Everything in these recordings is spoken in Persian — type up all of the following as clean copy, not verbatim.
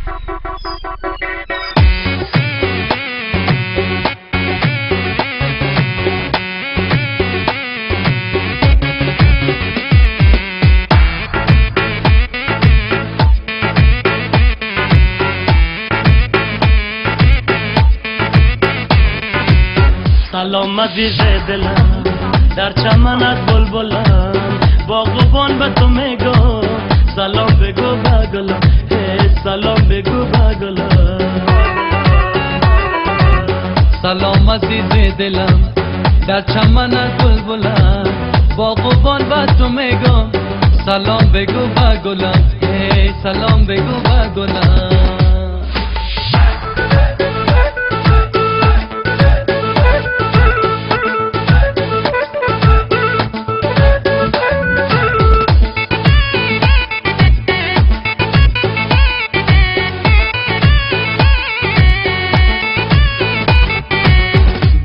سلام عزیز دلم در چمنت بلبلم باغبان به تو میگم سلام بگو به گلم سلام بگو به گلم سلام عزیز دلم در چمنت بلبلم باغبان به تو میگم سلام بگو به گلم سلام بگو به گلم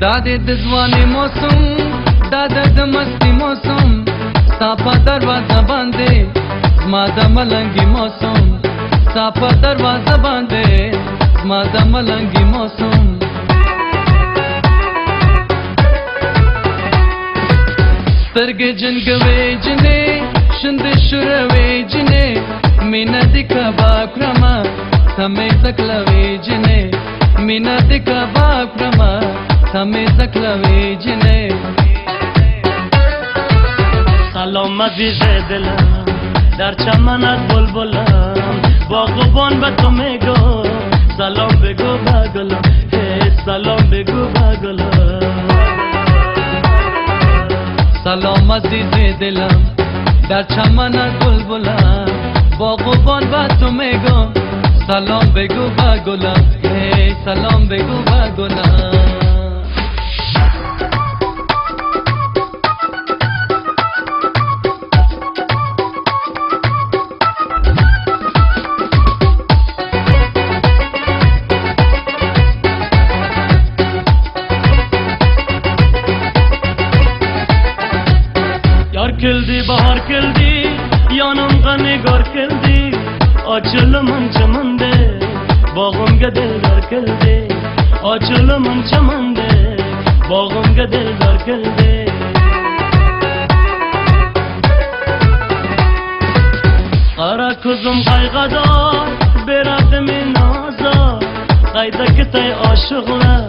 داده دزوانی موسم داده دمستی موسم ساپا دروازه بانده زما ملنگی موسم ساپا دروازه بانده زما ملنگی موسم سترگه جنگوی جنه شند شروی جنه مینا دیکا باکرما سمی زکلوی جنه مینا دیکا باکرما سمی زکلوی جنه سلام عزیز دلم در چمنت بلبلم باغبان به تو میگم سلام بگو به گلم سلام بگو به گلم سلام عزیز دلم در چمنت بلبلم باغبان به تو میگم سلام بگو به گلم سلام بگو به گلم یار کلدی بهار کلدی yanımga nigar keldi açılımın çamande bağımga delgar keldi açılımın çamande bağımga delgar keldi Kara kuzum kaygadar beradimi naza Kaydaki tay aşıklar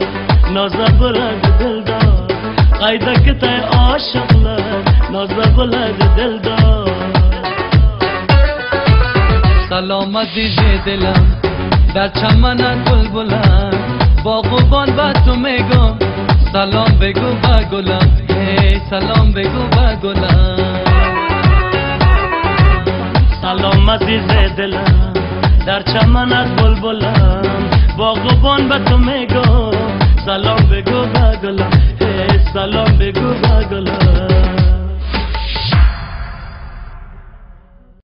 naza bıradı dildar Kaydaki tay aşıklar naza bıradı dildar سلام عزیز دلم در چمنت بلبلم باغبان به تو میگم سلام بگو به گلم سلام بگو به گلم سلام عزیز دلم در چمنت بلبلم باغبان به تو میگم سلام بگو به گلم سلام بگو به گلم